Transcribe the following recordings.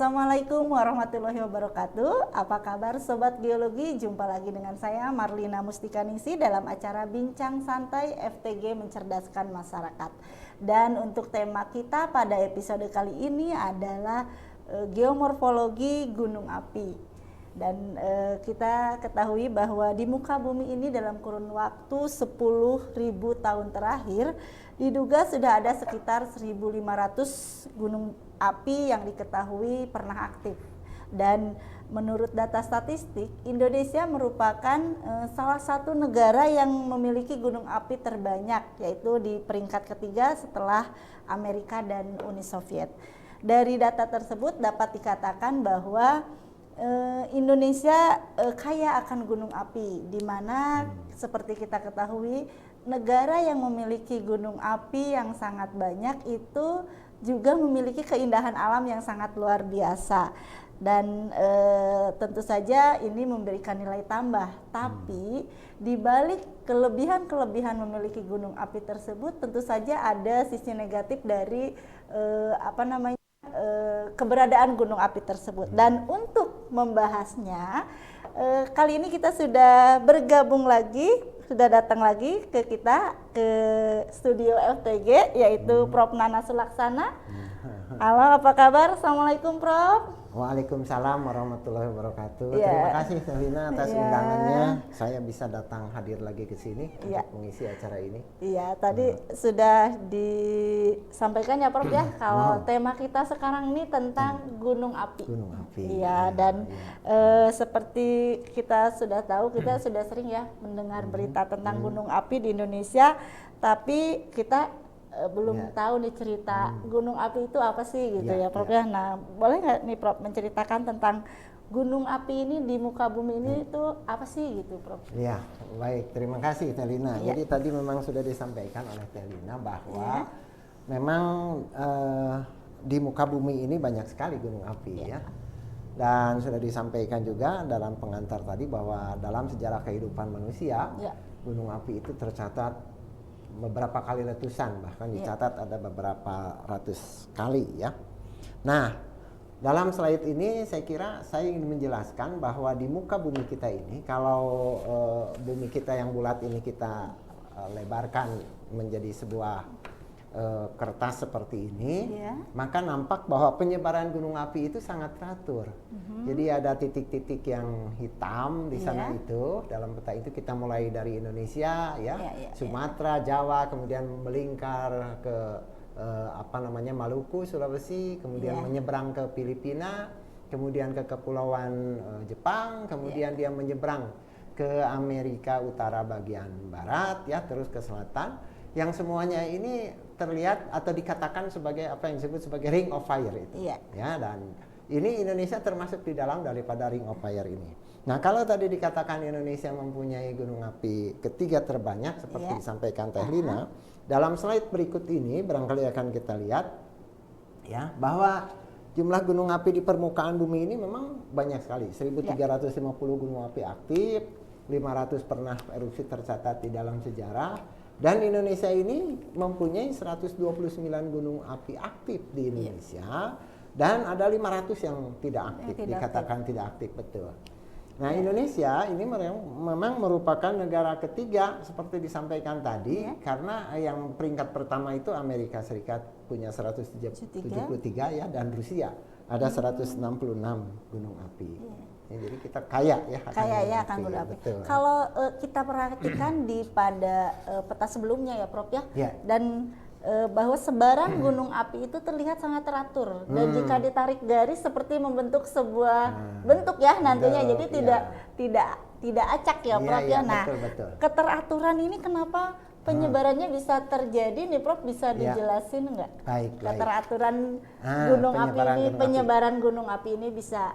Assalamualaikum warahmatullahi wabarakatuh. Apa kabar Sobat Geologi? Jumpa lagi dengan saya Marlina Mustikanisi dalam acara Bincang Santai FTG Mencerdaskan Masyarakat. Dan untuk tema kita pada episode kali ini adalah geomorfologi gunung api. Dan kita ketahui bahwa di muka bumi ini dalam kurun waktu 10.000 tahun terakhir diduga sudah ada sekitar 1.500 gunung api yang diketahui pernah aktif. Dan menurut data statistik, Indonesia merupakan salah satu negara yang memiliki gunung api terbanyak, yaitu di peringkat ketiga setelah Amerika dan Uni Soviet. Dari data tersebut dapat dikatakan bahwa Indonesia kaya akan gunung api, di mana seperti kita ketahui negara yang memiliki gunung api yang sangat banyak itu juga memiliki keindahan alam yang sangat luar biasa. Dan tentu saja ini memberikan nilai tambah. Tapi di balik kelebihan-kelebihan memiliki gunung api tersebut, tentu saja ada sisi negatif dari keberadaan gunung api tersebut. Dan untuk membahasnya, kali ini kita sudah bergabung lagi, sudah datang lagi ke studio FTG, yaitu Prof. Nana Sulaksana. Halo, apa kabar? Assalamualaikum, Prof. Waalaikumsalam warahmatullahi wabarakatuh. Terima kasih Selina atas undangannya. Saya bisa datang hadir lagi ke sini untuk mengisi acara ini. Iya, tadi sudah disampaikan ya Prof ya, kalau tema kita sekarang ini tentang gunung api. Gunung api. Iya, dan seperti kita sudah tahu, kita sudah sering ya mendengar berita tentang gunung api di Indonesia, tapi kita belum tahu nih cerita gunung api itu apa sih gitu ya Prof ya. Nah, boleh nggak nih Prof menceritakan tentang gunung api ini di muka bumi ini itu apa sih gitu Prof? Ya, baik, terima kasih Telina. Jadi tadi memang sudah disampaikan oleh Telina bahwa memang di muka bumi ini banyak sekali gunung api ya. Dan sudah disampaikan juga dalam pengantar tadi bahwa dalam sejarah kehidupan manusia gunung api itu tercatat beberapa kali letusan, bahkan dicatat ada beberapa ratus kali ya. Nah, dalam slide ini saya kira saya ingin menjelaskan bahwa di muka bumi kita ini, kalau bumi kita yang bulat ini kita lebarkan menjadi sebuah kertas seperti ini, maka nampak bahwa penyebaran gunung api itu sangat teratur. Jadi ada titik-titik yang hitam di sana itu, dalam peta itu kita mulai dari Indonesia Sumatera, Jawa, kemudian melingkar ke Maluku, Sulawesi, kemudian menyeberang ke Filipina, kemudian ke kepulauan Jepang, kemudian dia menyeberang ke Amerika Utara bagian barat terus ke selatan, yang semuanya ini terlihat atau dikatakan sebagai apa yang disebut sebagai ring of fire itu dan ini Indonesia termasuk di dalam daripada ring of fire ini. Nah, kalau tadi dikatakan Indonesia mempunyai gunung api ketiga terbanyak seperti disampaikan Teh Lina, dalam slide berikut ini barangkali akan kita lihat bahwa jumlah gunung api di permukaan bumi ini memang banyak sekali. 1.350 gunung api aktif, 500 pernah erupsi tercatat di dalam sejarah. Dan Indonesia ini mempunyai 129 gunung api aktif di Indonesia, dan ada 500 yang tidak aktif, dikatakan tidak aktif, betul. Nah, Indonesia ini memang merupakan negara ketiga seperti disampaikan tadi, karena yang peringkat pertama itu Amerika Serikat punya 173 dan Rusia ada 166 gunung api. Jadi kita kaya akan gunung api. Kalau kita perhatikan di pada peta sebelumnya ya Prof dan bahwa sebaran gunung api itu terlihat sangat teratur, dan jika ditarik garis seperti membentuk sebuah bentuk nantinya, jadi tidak acak ya Prof Nah, keteraturan ini kenapa penyebarannya bisa terjadi nih Prof, bisa dijelasin nggak? Baik. Keteraturan gunung api ini, penyebaran gunung api ini bisa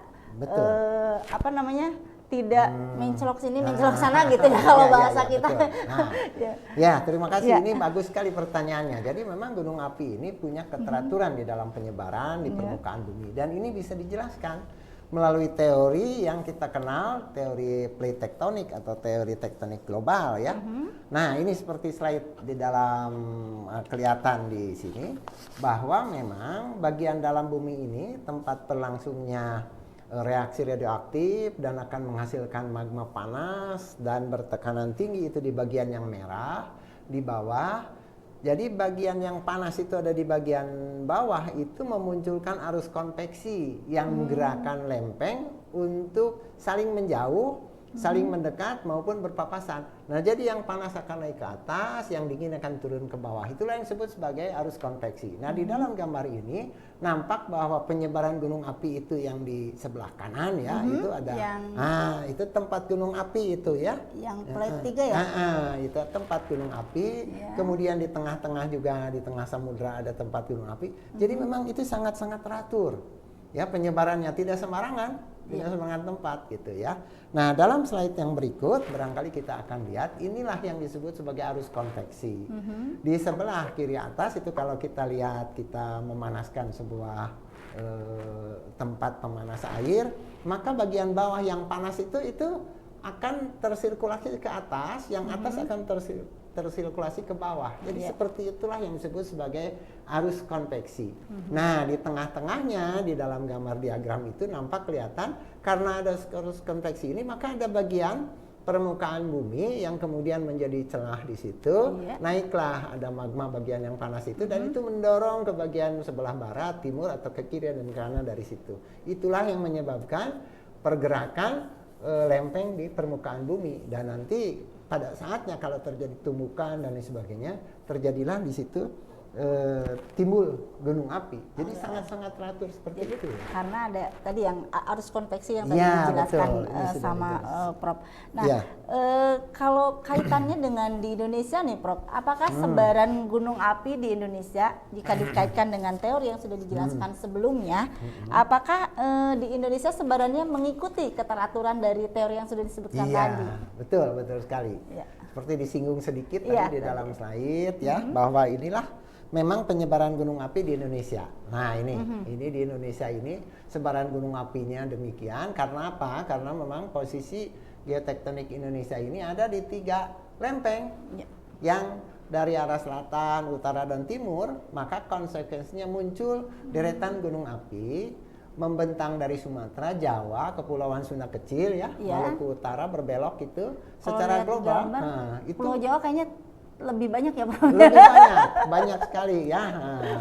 tidak mencelok sini mencelok sana gitu ya kalau bahasa kita. Terima kasih. Ini bagus sekali pertanyaannya. Jadi memang gunung api ini punya keteraturan di dalam penyebaran di permukaan bumi, dan ini bisa dijelaskan melalui teori yang kita kenal, teori plate tectonic atau teori tektonik global ya. Nah, ini seperti slide di dalam kelihatan di sini bahwa memang bagian dalam bumi ini tempat berlangsungnya reaksi radioaktif dan akan menghasilkan magma panas dan bertekanan tinggi itu di bagian yang merah di bawah. Jadi bagian yang panas itu ada di bagian bawah itu memunculkan arus konveksi yang menggerakkan lempeng untuk saling menjauh, saling mendekat maupun berpapasan. Nah, jadi yang panas akan naik ke atas, yang dingin akan turun ke bawah. Itulah yang disebut sebagai arus konveksi. Nah, di dalam gambar ini nampak bahwa penyebaran gunung api itu yang di sebelah kanan ya, itu ada itu tempat gunung api itu ya. Yang plate 3 ya? Itu tempat gunung api. Kemudian di tengah-tengah juga di tengah samudra ada tempat gunung api. Jadi memang itu sangat-sangat teratur. Ya, penyebarannya tidak sembarangan, tidak sembarangan tempat gitu ya. Nah, dalam slide yang berikut barangkali kita akan lihat inilah yang disebut sebagai arus konveksi. Di sebelah kiri atas itu kalau kita lihat kita memanaskan sebuah tempat pemanas air, maka bagian bawah yang panas itu akan tersirkulasi ke atas, yang atas akan tersirkulasi ke bawah. Jadi seperti itulah yang disebut sebagai arus konveksi. Nah, di tengah-tengahnya di dalam gambar diagram itu nampak kelihatan karena ada arus konveksi ini maka ada bagian permukaan bumi yang kemudian menjadi celah di situ. Naiklah ada magma bagian yang panas itu dan itu mendorong ke bagian sebelah barat, timur atau ke kiri dan ke kanan dari situ. Itulah yang menyebabkan pergerakan lempeng di permukaan bumi dan nanti pada saatnya kalau terjadi tumbukan dan lain sebagainya terjadilah di situ timbul gunung api. Jadi sangat-sangat teratur seperti itu. Karena ada tadi yang arus konveksi yang tadi dijelaskan sama Prof. Nah, kalau kaitannya dengan di Indonesia nih Prof, apakah sebaran gunung api di Indonesia jika dikaitkan dengan teori yang sudah dijelaskan sebelumnya, apakah di Indonesia sebarannya mengikuti keteraturan dari teori yang sudah disebutkan tadi? Betul sekali. Seperti disinggung sedikit tadi di dalam slide ya, bahwa inilah memang penyebaran gunung api di Indonesia. Nah, ini di Indonesia ini sebaran gunung apinya demikian karena apa? Karena memang posisi geotektonik Indonesia ini ada di 3 lempeng yang dari arah selatan, utara dan timur, maka konsekuensinya muncul deretan gunung api membentang dari Sumatera, Jawa, Kepulauan Sunda kecil ya, Maluku Utara berbelok itu secara global. Nah, itu Pulau Jawa kayaknya lebih banyak ya Prof? Lebih banyak sekali ya.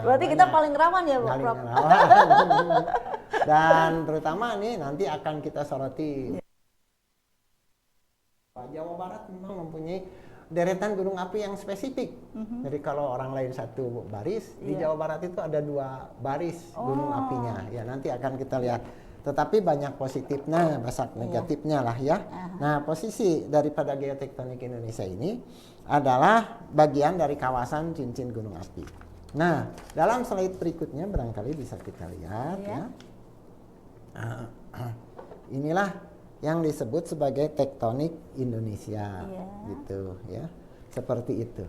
Berarti kita paling rawan ya Prof? Dan terutama nih nanti akan kita soroti. Jawa Barat memang mempunyai deretan gunung api yang spesifik. Jadi kalau orang lain satu baris, di Jawa Barat itu ada 2 baris gunung apinya. Ya nanti akan kita lihat. Tetapi banyak positifnya, banyak negatifnya lah ya. Nah, posisi daripada geotektonik Indonesia ini adalah bagian dari kawasan cincin gunung api. Nah, dalam slide berikutnya barangkali bisa kita lihat ya. Inilah yang disebut sebagai tektonik Indonesia, gitu ya. Seperti itu.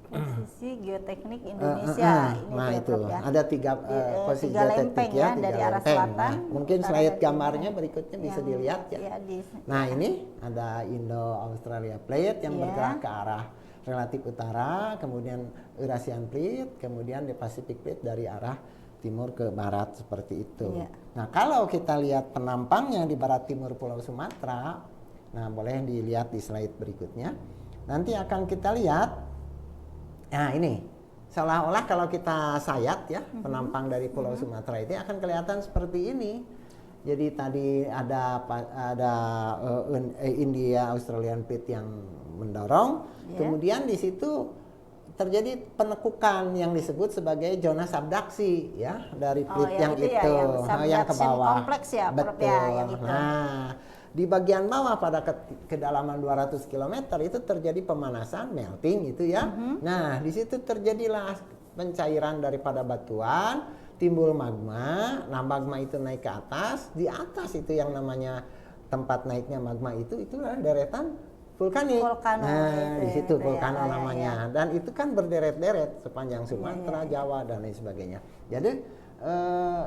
Posisi geoteknik Indonesia. Nah itu ada 3 posisi geoteknik ya, 3 dari arah lempeng. selatan. Nah, mungkin slide gambarnya berikutnya bisa dilihat ya. Nah ini ada Indo-Australia Plate yang bergerak ke arah relatif utara, kemudian Eurasian Plate, kemudian the Pacific Plate dari arah timur ke barat seperti itu. Nah kalau kita lihat penampangnya di barat timur Pulau Sumatera, nah boleh dilihat di slide berikutnya. Nanti akan kita lihat. Nah ini seolah-olah kalau kita sayat ya penampang dari Pulau Sumatera itu akan kelihatan seperti ini. Jadi tadi ada India Australian Plate yang mendorong, kemudian di situ terjadi penekukan yang disebut sebagai zona subduksi ya dari plate yang itu yang ke bawah. Kompleks ya, betul. Yang itu. Nah, di bagian bawah pada kedalaman 200 km itu terjadi pemanasan, melting itu ya. Nah, di situ terjadilah pencairan daripada batuan, timbul magma. Nah, magma itu naik ke atas. Di atas itu yang namanya tempat naiknya magma itulah deretan vulkanik. Nah, di situ vulkano namanya. Dan itu kan berderet-deret sepanjang Sumatera, Jawa dan lain sebagainya. Jadi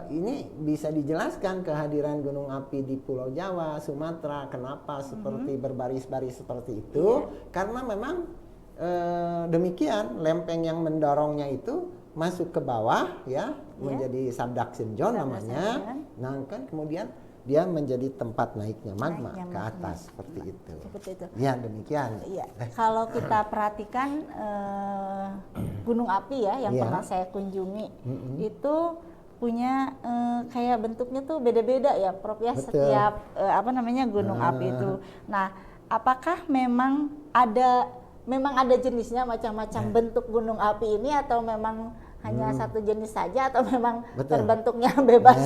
ini bisa dijelaskan kehadiran gunung api di Pulau Jawa, Sumatera, kenapa seperti berbaris-baris seperti itu? Karena memang demikian lempeng yang mendorongnya itu masuk ke bawah ya, menjadi subduction zone namanya. Nah kan kemudian dia menjadi tempat naiknya magma ke atas seperti itu. Seperti itu. Ya demikian. Iya. Kalau kita perhatikan gunung api ya yang pernah saya kunjungi itu punya kayak bentuknya tuh beda-beda ya, Prof ya. Betul. Setiap gunung api itu. Nah, apakah memang ada jenisnya macam-macam bentuk gunung api ini atau memang hanya satu jenis saja atau memang terbentuknya bebas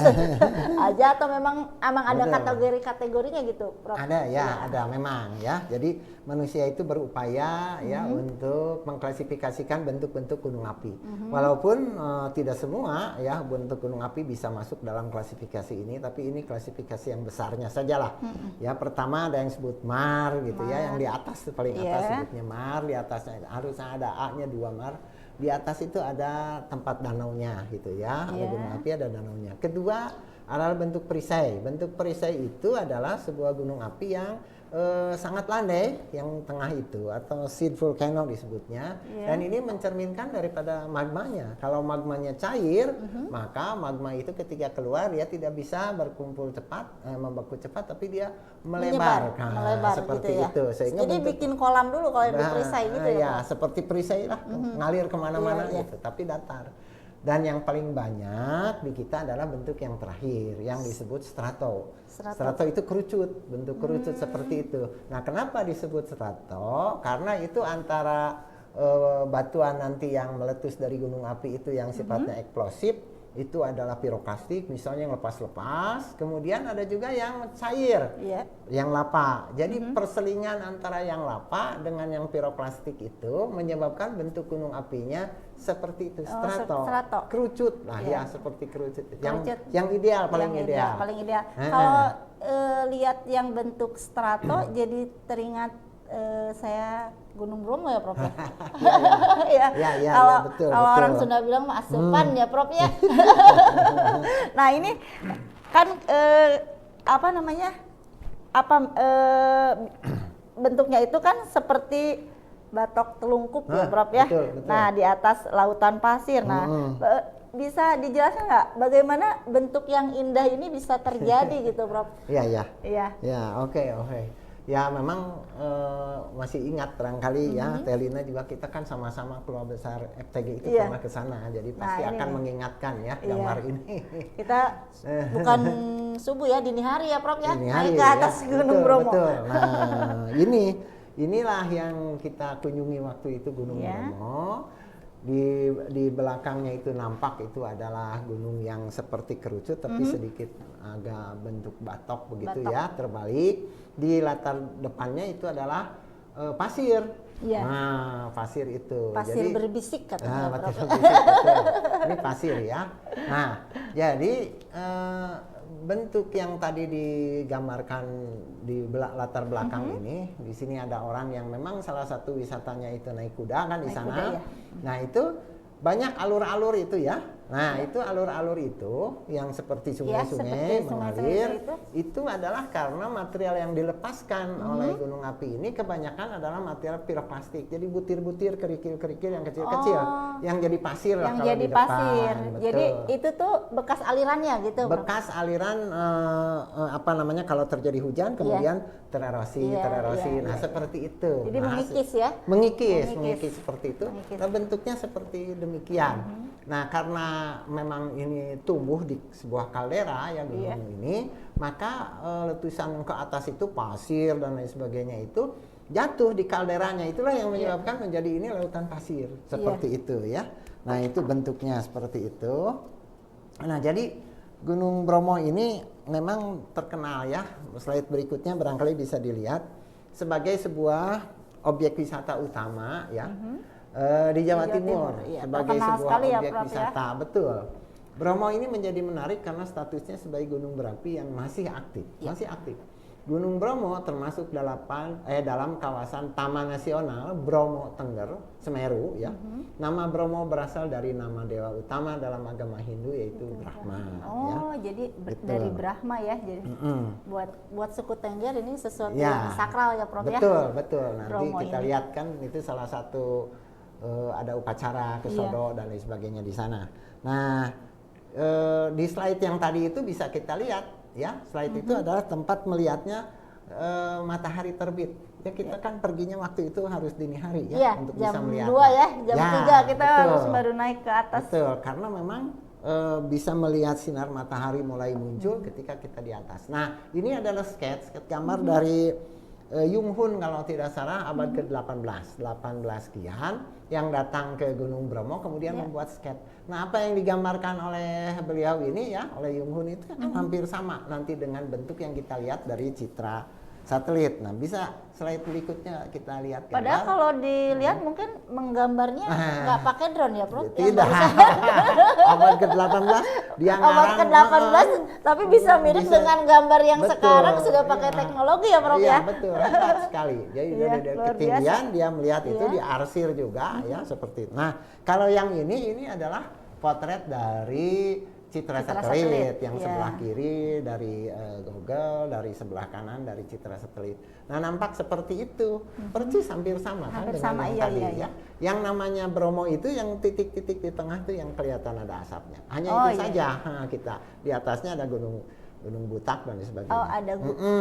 aja atau memang ada kategori-kategorinya gitu, Prof? Ada ya, ada memang ya. Jadi manusia itu berupaya ya untuk mengklasifikasikan bentuk-bentuk gunung api. Walaupun tidak semua ya bentuk gunung api bisa masuk dalam klasifikasi ini, tapi ini klasifikasi yang besarnya sajalah. Ya pertama ada yang disebut mar gitu ya, yang di atas paling atas sebutnya mar, di atasnya harusnya ada A-nya 2 mar. Di atas itu ada tempat danaunya gitu ya, ada gunung api ada danaunya. Kedua adalah bentuk perisai. Bentuk perisai itu adalah sebuah gunung api yang sangat landai yang tengah itu atau seed volcano disebutnya. Dan ini mencerminkan daripada magmanya. Kalau magmanya cair, maka magma itu ketika keluar dia tidak bisa berkumpul cepat, membeku cepat, tapi dia melebar seperti gitu ya. itu. Sehingga jadi bikin kolam dulu kalau yang perisai gitu ya. Seperti perisai lah, ngalir kemana-mana gitu, tapi datar. Dan yang paling banyak di kita adalah bentuk yang terakhir yang disebut strato. Strato itu kerucut, bentuk kerucut seperti itu. Nah, kenapa disebut strato? Karena itu antara batuan nanti yang meletus dari gunung api itu yang sifatnya eksplosif, itu adalah piroklastik misalnya yang lepas-lepas, kemudian ada juga yang cair, yang lapa. Jadi perselingan antara yang lapa dengan yang piroklastik itu menyebabkan bentuk gunung apinya seperti itu, strato. Kerucut lah ya, seperti kerucut. Yang ideal, paling ideal. Kalau lihat yang bentuk strato jadi teringat saya Gunung Bromo ya, Prof ya. Betul. Kalau orang Sunda bilang mah asupan ya, Prof ya. Nah, ini kan bentuknya itu kan seperti batok telungkup ya, Prof ya. Betul. Nah, di atas lautan pasir. Nah, bisa dijelaskan nggak bagaimana bentuk yang indah ini bisa terjadi gitu, Prof? Iya. Oke. Ya memang masih ingat barangkali ya, Telina juga kita kan sama-sama keluarga besar FTG itu pernah ke sana, jadi pasti akan mengingatkan ya gambar ini. Kita bukan subuh ya, dini hari ya, Prof ya, naik ke atas Gunung Bromo. Betul. Nah, inilah yang kita kunjungi waktu itu Gunung Bromo. Di belakangnya itu nampak itu adalah gunung yang seperti kerucut tapi sedikit agak bentuk batok begitu ya, terbalik. Di latar depannya itu adalah pasir. Nah, pasir itu. Pasir jadi, berbisik katanya, pasir berbisik, ini pasir ya. Nah, jadi bentuk yang tadi digambarkan di latar belakang ini, di sini ada orang yang memang salah satu wisatanya itu naik kuda kan di sana. Nah, itu banyak alur-alur itu ya. Nah, itu alur-alur itu yang seperti sungai-sungai mengalir, itu adalah karena material yang dilepaskan oleh gunung api ini kebanyakan adalah material piroklastik. Jadi butir-butir, kerikil-kerikil yang kecil-kecil, yang jadi pasir lah kalau di depan. Betul. Jadi itu tuh bekas alirannya gitu. Bekas aliran kalau terjadi hujan kemudian tererosi. Nah, seperti itu. Jadi mengikis ya. Mengikis seperti itu. Nah, bentuknya seperti demikian. Nah, karena memang ini tumbuh di sebuah kaldera ya gunung ini, maka letusan ke atas itu pasir dan lain sebagainya itu jatuh di kalderanya, itulah yang menyebabkan menjadi ini lautan pasir seperti itu ya. Nah, itu bentuknya seperti itu. Nah, jadi Gunung Bromo ini memang terkenal ya, slide berikutnya barangkali bisa dilihat sebagai sebuah objek wisata utama ya. Di Jawa Timur sebagai sebuah objek wisata. Betul. Bromo ini menjadi menarik karena statusnya sebagai gunung berapi yang masih aktif. Gunung Bromo termasuk dalam kawasan Taman Nasional Bromo Tengger Semeru ya. Nama Bromo berasal dari nama dewa utama dalam agama Hindu yaitu Brahma. Oh, ya. jadi Gitu. dari Brahma ya. Jadi buat suku Tengger ini sesuatu Ya, yang sakral ya, Prof ya. Betul. Nanti Bromo kita ini. lihat kan itu salah satu ada upacara kesodo dan lain sebagainya di sana. Nah, di slide yang tadi itu bisa kita lihat ya, slide itu adalah tempat melihatnya matahari terbit. Ya kita kan perginya waktu itu harus dini hari ya, Iya, untuk jam bisa melihat. 2 ya, jam 3 kita betul. harus baru naik ke atas. Betul, karena memang bisa melihat sinar matahari mulai muncul ketika kita di atas. Nah, ini adalah sketch gambar dari Yung Hun kalau tidak salah abad ke-18, 18 sekian yang datang ke Gunung Bromo kemudian membuat sketch. Nah, apa yang digambarkan oleh beliau ini ya, oleh Yung Hun itu kan hampir sama nanti dengan bentuk yang kita lihat dari citra satelit. Nah, bisa slide berikutnya kita lihat gambar. Padahal kalau dilihat mungkin menggambarnya nggak pakai drone ya, Prof? Tidak. Abad ke-18 dia Abad ngarang, ke-18 tapi bisa mirip dengan gambar yang betul, sekarang sudah pakai iya. teknologi ya, Prof Iya, ya. betul, hebat sekali. Jadi Iya, dari luar ketinggian dia melihat itu Iya. diarsir juga ya seperti itu. Nah, kalau yang ini adalah potret dari citra satelit yang iya. sebelah kiri dari Google, dari sebelah kanan dari citra satelit. Nah, nampak seperti itu. Persis hampir sama kan Hampir dengan sama, yang iya, tadi iya, ya. Yang namanya Bromo itu yang titik-titik di tengah itu yang kelihatan ada asapnya. Hanya Oh, itu iya, saja. Nah, kita di atasnya ada gunung Butak dan sebagainya. Oh, ada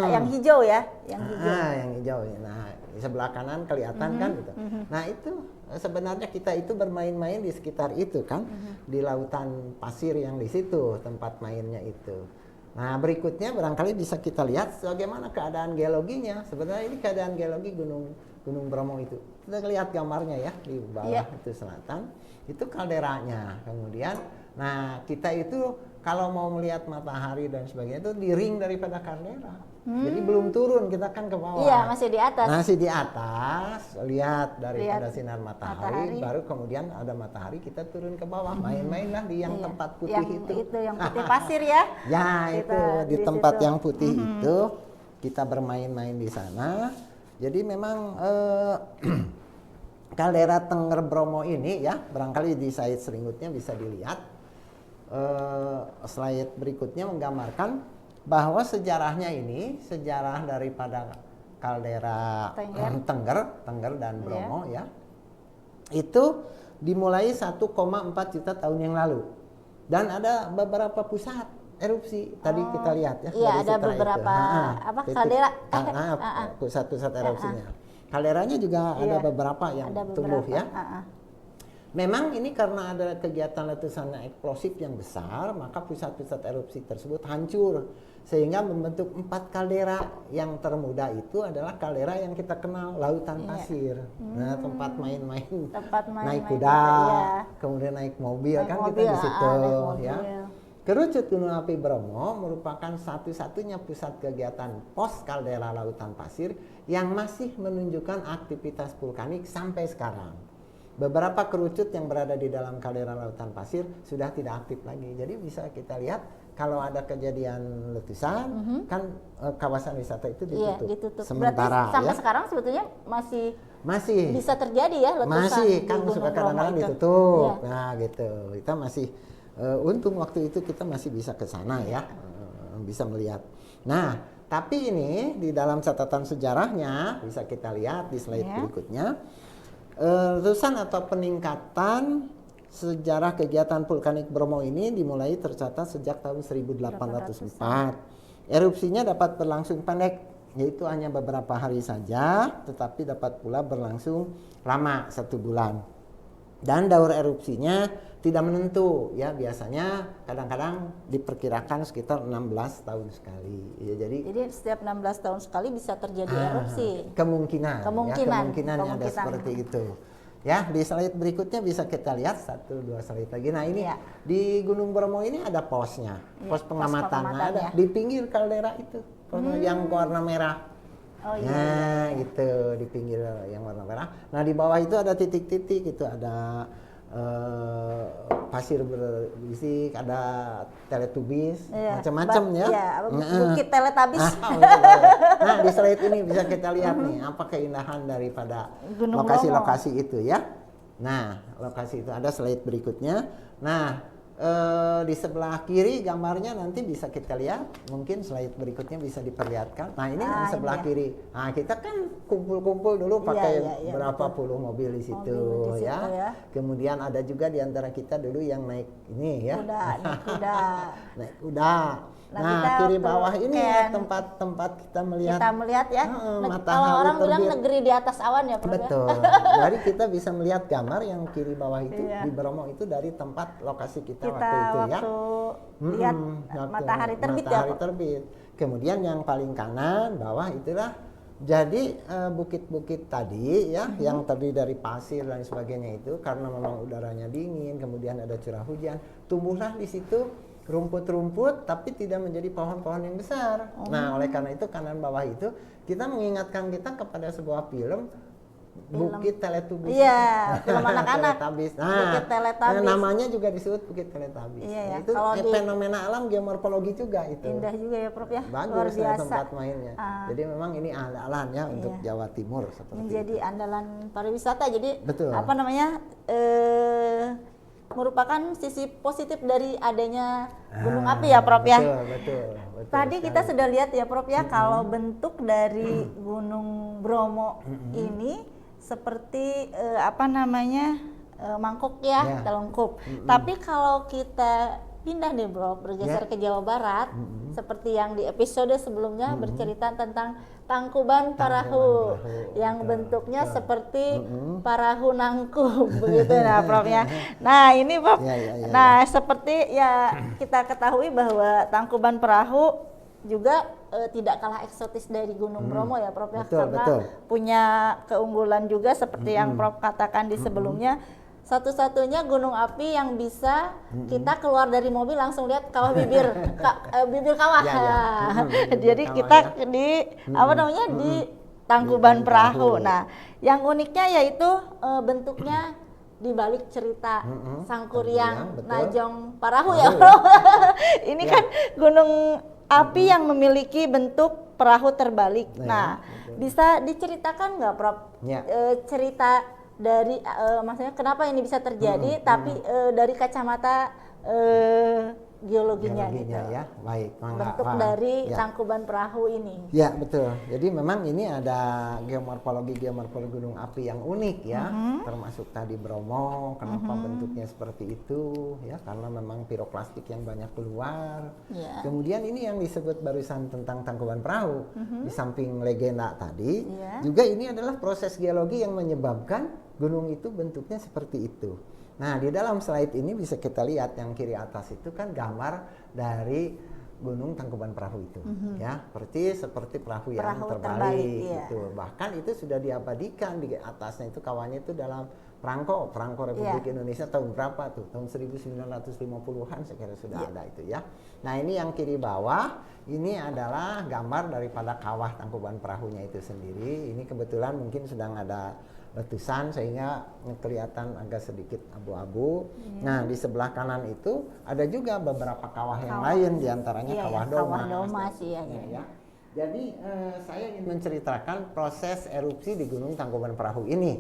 yang hijau ya, yang hijau. Yang hijau. Nah, di sebelah kanan kelihatan kan gitu. Nah, itu sebenarnya kita itu bermain-main di sekitar itu kan, di lautan pasir yang di situ tempat mainnya itu. Nah, berikutnya barangkali bisa kita lihat bagaimana keadaan geologinya. Sebenarnya ini keadaan geologi Gunung Bromo itu. Kita lihat gambarnya ya di bawah itu selatan. Itu kalderanya. Kemudian, nah kita itu kalau mau melihat matahari dan sebagainya itu di ring daripada kaldera. Jadi belum turun, kita kan ke bawah. Iya, masih di atas. Masih di atas, lihat daripada sinar matahari, baru kemudian ada matahari kita turun ke bawah, main-mainlah di yang tempat putih itu. Yang putih pasir ya. Ya, itu di tempat yang putih itu kita bermain-main di sana. Jadi memang kaldera Tengger Bromo ini ya, barangkali di slide selanjutnya bisa dilihat. Slide berikutnya menggambarkan bahwa sejarahnya ini, sejarah daripada kaldera Tengger dan Bromo ya, itu dimulai 1,4 juta tahun yang lalu dan ada beberapa pusat erupsi tadi kita lihat ya. Iya, ada beberapa kaldera pusat-pusat erupsinya. Kalderanya juga ada beberapa yang tumbuh ya. Memang ini karena ada kegiatan letusan eksplosif yang besar, maka pusat-pusat erupsi tersebut hancur sehingga membentuk 4 kaldera. Yang termuda itu adalah kaldera yang kita kenal, lautan pasir. Nah, tempat main-main, naik kuda, kemudian naik mobil kan kita di situ ya. Kerucut Gunung Api Bromo merupakan satu-satunya pusat kegiatan pos kaldera lautan pasir yang masih menunjukkan aktivitas vulkanik sampai sekarang. Beberapa kerucut yang berada di dalam kaldera lautan pasir sudah tidak aktif lagi. Jadi bisa kita lihat kalau ada kejadian letusan kan kawasan wisata itu ditutup. Sementara berarti sampai sekarang sebetulnya masih bisa terjadi ya letusan. Masih kan di suka kadang-kadang ditutup. Nah, gitu. Kita masih untung waktu itu kita masih bisa ke sana ya. Bisa melihat. Nah, tapi ini di dalam catatan sejarahnya bisa kita lihat di slide berikutnya. Letusan atau peningkatan sejarah kegiatan vulkanik Bromo ini dimulai tercatat sejak tahun 1804. Erupsinya dapat berlangsung pendek, yaitu hanya beberapa hari saja, tetapi dapat pula berlangsung lama 1 bulan. Dan daur erupsinya tidak menentu, ya biasanya kadang-kadang diperkirakan sekitar 16 tahun sekali. Ya, jadi setiap 16 tahun sekali bisa terjadi erupsi. Kemungkinan ada seperti itu. Ya, di slide berikutnya bisa kita lihat 1-2 slide lagi. Nah, ini di Gunung Bromo ini ada posnya, pos pengamatan. Ada di pinggir kaldera itu, yang warna merah. Gitu di pinggir yang warna merah. Nah, di bawah itu ada titik-titik, itu ada pasir berisik, ada Teletubbies, Iya, macam-macam ya. Iya, Bukit Teletabis. Nah, di slide ini bisa kita lihat nih apa keindahan daripada Gunung lokasi-lokasi itu ya. Nah, lokasi itu ada slide berikutnya. Nah, di sebelah kiri gambarnya nanti bisa kita lihat, mungkin slide berikutnya bisa diperlihatkan. Nah, ini yang sebelah kiri. Nah, kita kan kumpul-kumpul dulu pakai berapa puluh mobil di situ, ya. Kemudian ada juga di antara kita dulu yang naik ini ya. Naik kuda. Naik kuda. Nah, kiri bawah ini tempat-tempat kita melihat ya. matahari Kalau orang terbit. bilang negeri di atas awan ya, Prof. Betul. Jadi kita bisa melihat gambar yang kiri bawah itu di Bromo itu dari tempat lokasi kita waktu itu ya. Lihat matahari terbit ya. Matahari terbit. Kemudian yang paling kanan bawah itulah jadi bukit-bukit tadi ya yang terdiri dari pasir dan sebagainya itu karena memang udaranya dingin, kemudian ada curah hujan, tumbuhlah di situ rumput-rumput tapi tidak menjadi pohon-pohon yang besar. Nah, oleh karena itu kanan bawah itu kita mengingatkan kita kepada sebuah film Bukit Teletubbies. Iya, film anak-anak. Bukit Teletubbies. Namanya juga disebut Bukit Teletubbies. Iya, itu fenomena alam geomorfologi juga itu. Indah juga ya, Prof ya. Bagus luar biasa tempat mainnya. Jadi memang ini andalan ya untuk Jawa Timur seperti menjadi itu. andalan pariwisata. Jadi betul. Apa namanya? Merupakan sisi positif dari adanya gunung api ya, Prof ya. Betul. Tadi kita sudah lihat ya, Prof ya, kalau bentuk dari Gunung Bromo ini seperti mangkok ya, telungkup. Tapi kalau kita pindah nih, Bro, bergeser ke Jawa Barat, seperti yang di episode sebelumnya bercerita tentang Tangkuban Parahu yang bentuknya seperti parahu nangkub begitu nah, Prof ya. Nah, ini Prof. Nah, seperti ya kita ketahui bahwa Tangkuban Parahu juga tidak kalah eksotis dari Gunung Bromo ya, Prof ya, karena punya keunggulan juga seperti yang Prof katakan di sebelumnya. Satu-satunya gunung api yang bisa kita keluar dari mobil langsung lihat kawah bibir kawah. Jadi kita di di Tangkuban Perahu. Nah, yang uniknya yaitu bentuknya di balik cerita Sangkuriang Najong Parahu ya, Bro. Ini kan gunung api yang memiliki bentuk perahu terbalik. Nah, bisa diceritakan nggak, Prof? Cerita dari maksudnya kenapa ini bisa terjadi, tapi dari kacamata geologinya gitu. Ya, baik. Bentuk dari Tangkuban Perahu ini. Ya, betul. Jadi memang ini ada geomorfologi gunung api yang unik ya, termasuk tadi Bromo. Kenapa bentuknya seperti itu? Ya, karena memang piroklastik yang banyak keluar. Kemudian ini yang disebut barusan tentang Tangkuban Perahu, di samping legenda tadi, juga ini adalah proses geologi yang menyebabkan gunung itu bentuknya seperti itu. Nah, di dalam slide ini bisa kita lihat yang kiri atas itu kan gambar dari Gunung Tangkuban Perahu itu, ya, seperti perahu yang terbalik gitu. Bahkan itu sudah diabadikan di atasnya itu kawannya itu dalam perangko Republik Indonesia tahun berapa tuh? Tahun 1950-an saya kira sudah ada itu ya. Nah, ini yang kiri bawah ini adalah gambar daripada kawah Tangkuban Perahunya itu sendiri. Ini kebetulan mungkin sedang ada letusan sehingga kelihatan agak sedikit abu-abu. Nah, di sebelah kanan itu ada juga beberapa kawah yang lain, diantaranya kawah Domas. Ya. Jadi saya ingin menceritakan proses erupsi di Gunung Tangkuban Perahu ini.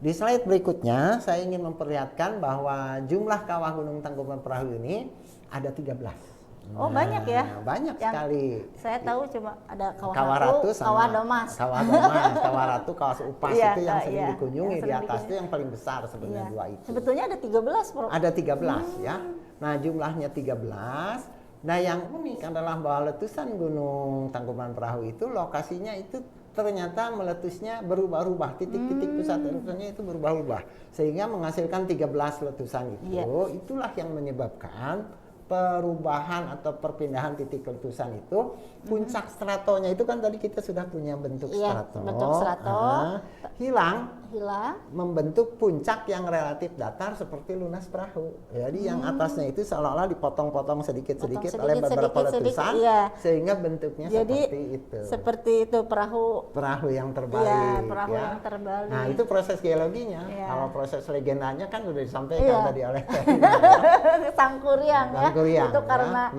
Di slide berikutnya saya ingin memperlihatkan bahwa jumlah kawah Gunung Tangkuban Perahu ini ada 13. Oh, banyak ya? Banyak sekali. Saya tahu cuma ada Kawah Ratu sama Kawah Domas. Kawah Ratu, Kawah Upas itu yang sering dikunjungi. Di atas itu yang paling besar sebenarnya dua itu. Sebetulnya ada 13, Bro. Ada 13 ya. Nah, jumlahnya 13. Nah, yang unik adalah bahwa letusan Gunung Tangkuban Perahu itu lokasinya itu ternyata meletusnya berubah-ubah. Titik-titik pusat erupsinya itu berubah-ubah. Sehingga menghasilkan 13 letusan itu. Itulah yang menyebabkan perubahan atau perpindahan titik letusan itu, puncak stratonya itu kan tadi kita sudah punya bentuk strato. Bentuk strato. Hilang, membentuk puncak yang relatif datar seperti lunas perahu. Jadi yang atasnya itu seolah-olah dipotong-potong sedikit-sedikit oleh beberapa letusan, sehingga bentuknya seperti itu. Seperti itu perahu yang terbalik. Perahu yang terbalik. Nah itu proses geologinya. Kalau proses legendanya kan sudah disampaikan tadi oleh Sangkuriang ya. Itu karena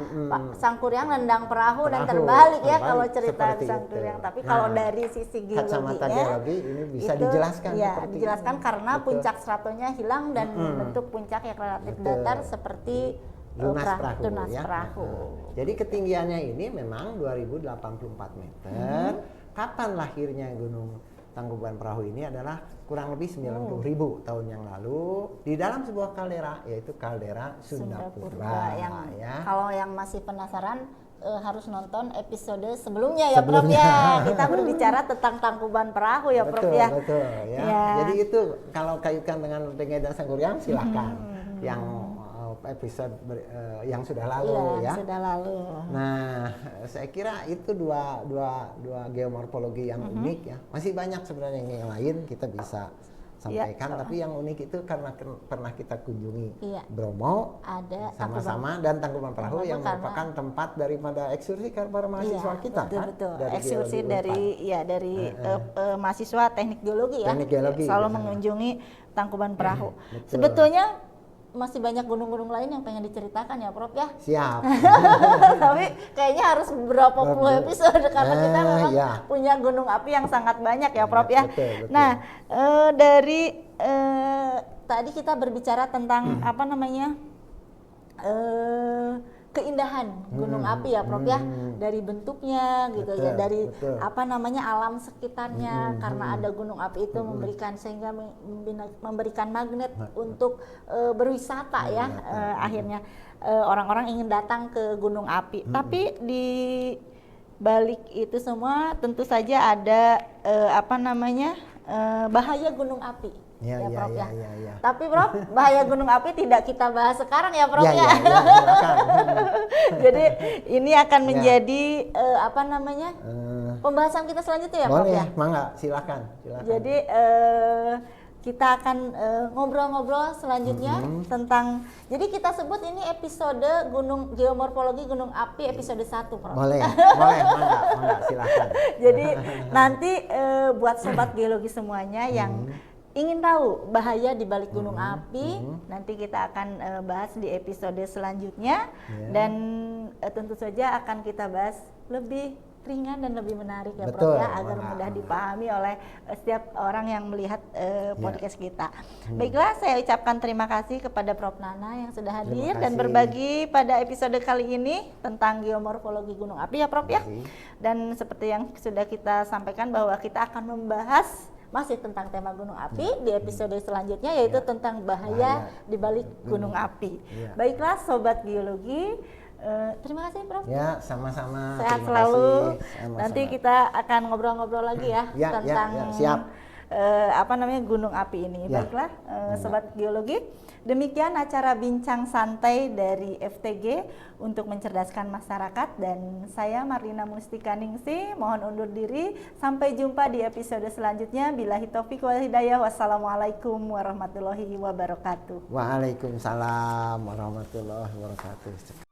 Sangkuriang nendang perahu dan terbalik ya kalau cerita Sangkuriang. Tapi kalau dari sisi kacamata geologi ini bisa dijelaskan. Dijelaskan karena puncak stratonya hilang dan bentuk puncak yang relatif datar seperti lunas ya. Perahu. Jadi ketinggiannya ini memang 2084 meter. Kapan lahirnya Gunung Tangkuban Perahu ini adalah kurang lebih 90.000 tahun yang lalu di dalam sebuah kaldera, yaitu kaldera Sunda Purba. Kalau yang masih penasaran harus nonton episode sebelumnya ya Prof ya. Kita berbicara tentang Tangkuban Perahu ya Prof ya. Betul ya. Jadi itu kalau kaitkan dengan Denge dan Sangkuriang silahkan. Yang episode yang sudah lalu ya. Sudah lalu. Nah, saya kira itu dua geomorfologi yang unik ya. Masih banyak sebenarnya yang lain kita bisa sampaikan, tapi yang unik itu karena pernah kita kunjungi Bromo, ada sama-sama dan Tangkuban Perahu yang merupakan tempat daripada ekskursi para mahasiswa kita. Betul. Ekskursi dari mahasiswa teknik geologi ya. Selalu mengunjungi Tangkuban Perahu. Sebetulnya masih banyak gunung-gunung lain yang pengen diceritakan ya Prof ya. Siap. Tapi kayaknya harus berapa puluh episode karena kita memang punya gunung api yang sangat banyak ya Prof ya. Betul. Nah dari tadi kita berbicara tentang apa namanya keindahan gunung api ya Prof ya, dari bentuknya gitu ya, dari apa namanya alam sekitarnya, karena ada gunung api itu memberikan sehingga memberikan magnet untuk berwisata ya, akhirnya orang-orang ingin datang ke gunung api. Tapi di balik itu semua tentu saja ada apa namanya bahaya gunung api. Prof ya. Tapi Prof, bahaya gunung api tidak kita bahas sekarang ya Prof ya. Jadi ini akan menjadi apa namanya pembahasan kita selanjutnya ya Prof ya. Mangga, silakan. Jadi kita akan ngobrol-ngobrol selanjutnya tentang, jadi kita sebut ini episode gunung geomorfologi gunung api episode 1 Prof. Boleh, mangga, silakan. Jadi nanti buat sobat geologi semuanya yang ingin tahu bahaya di balik gunung api, nanti kita akan bahas di episode selanjutnya, dan tentu saja akan kita bahas lebih ringan dan lebih menarik ya Prof ya, agar mudah dipahami oleh setiap orang yang melihat podcast kita. Baiklah, saya ucapkan terima kasih kepada Prof Nana yang sudah hadir dan berbagi pada episode kali ini tentang geomorfologi gunung api ya Prof ya. Dan seperti yang sudah kita sampaikan bahwa kita akan membahas masih tentang tema gunung api di episode selanjutnya, yaitu tentang bahaya di balik gunung api. Baiklah sobat geologi, terima kasih Prof. Ya, sama-sama. Sehat selalu. Nanti kita akan ngobrol-ngobrol lagi ya tentang siap. Apa namanya gunung api ini. Baiklah sobat geologi, demikian acara bincang santai dari FTG untuk mencerdaskan masyarakat, dan saya Marlina Mustikaningsih mohon undur diri. Sampai jumpa di episode selanjutnya. Billahi taufiq wal hidayah. Wassalamualaikum warahmatullahi wabarakatuh. Waalaikumsalam warahmatullahi wabarakatuh.